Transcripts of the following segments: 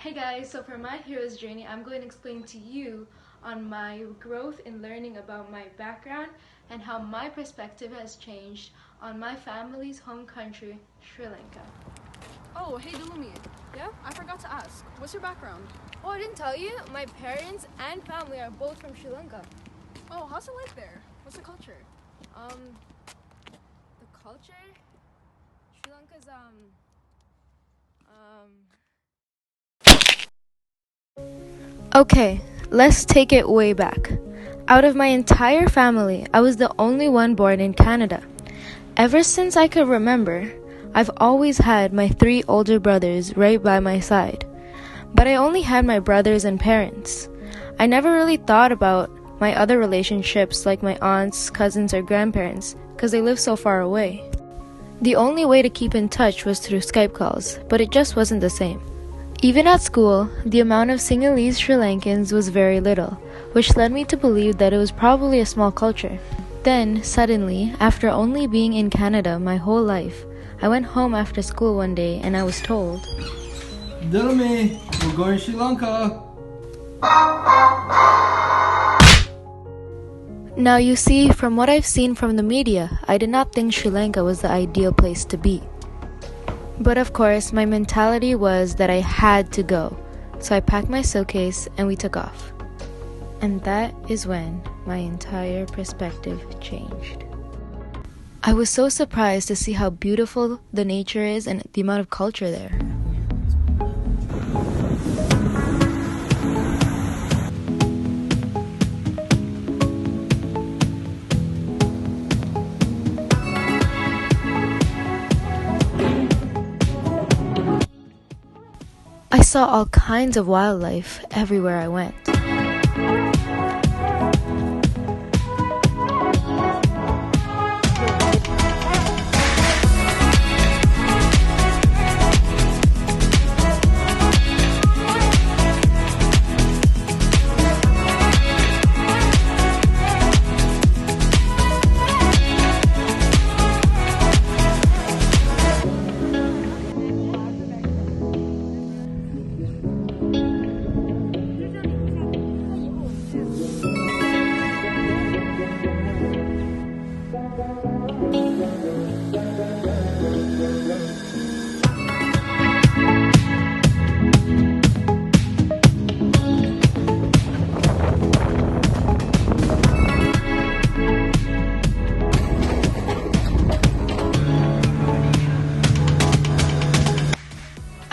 Hey guys, so for my hero's journey, I'm going to explain to you on my growth in learning about my background and how my perspective has changed on my family's home country, Sri Lanka. Oh, hey Dilumi. Yeah, I forgot to ask. What's your background? Oh, I didn't tell you? My parents and family are both from Sri Lanka. Oh, how's it like there? What's the culture? The culture? Sri Lanka's, Okay, let's take it way back. Out of my entire family, I was the only one born in Canada. Ever since I could remember, I've always had my 3 older brothers right by my side. But I only had my brothers and parents. I never really thought about my other relationships like my aunts, cousins, or grandparents because they live so far away. The only way to keep in touch was through Skype calls, but it just wasn't the same. Even at school, the amount of Sinhalese Sri Lankans was very little, which led me to believe that it was probably a small culture. Then, suddenly, after only being in Canada my whole life, I went home after school one day and I was told, Dilumi, we're going to Sri Lanka. Now you see, from what I've seen from the media, I did not think Sri Lanka was the ideal place to be. But of course, my mentality was that I had to go, so I packed my suitcase and we took off. And that is when my entire perspective changed. I was so surprised to see how beautiful the nature is and the amount of culture there. I saw all kinds of wildlife everywhere I went.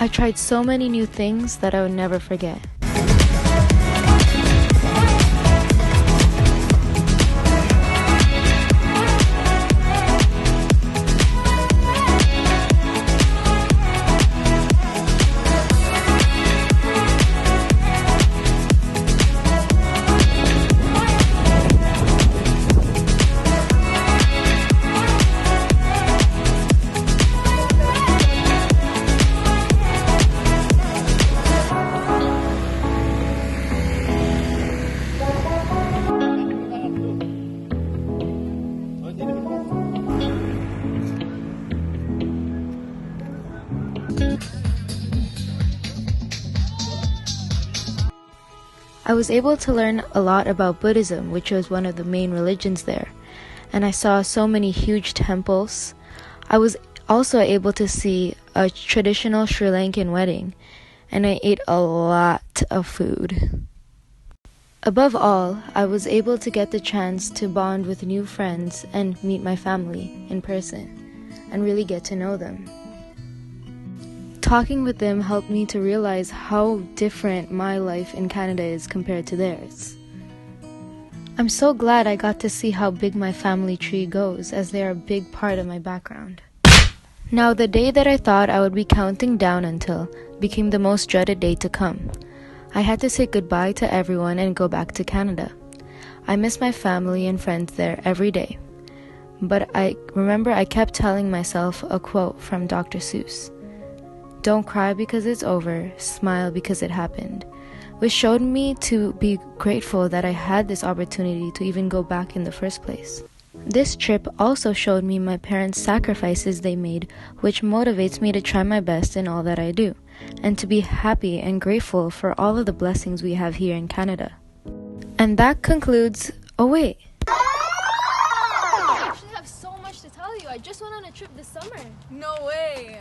I tried so many new things that I would never forget. I was able to learn a lot about Buddhism, which was one of the main religions there, and I saw so many huge temples. I was also able to see a traditional Sri Lankan wedding, and I ate a lot of food. Above all, I was able to get the chance to bond with new friends and meet my family in person, and really get to know them. Talking with them helped me to realize how different my life in Canada is compared to theirs. I'm so glad I got to see how big my family tree goes, as they are a big part of my background. Now, the day that I thought I would be counting down until became the most dreaded day to come. I had to say goodbye to everyone and go back to Canada. I miss my family and friends there every day. But I remember I kept telling myself a quote from Dr. Seuss. Don't cry because it's over, smile because it happened, which showed me to be grateful that I had this opportunity to even go back in the first place. This trip also showed me my parents' sacrifices they made, which motivates me to try my best in all that I do. and to be happy and grateful for all of the blessings we have here in Canada. And that concludes... Oh wait. I actually have so much to tell you. I just went on a trip this summer. No way.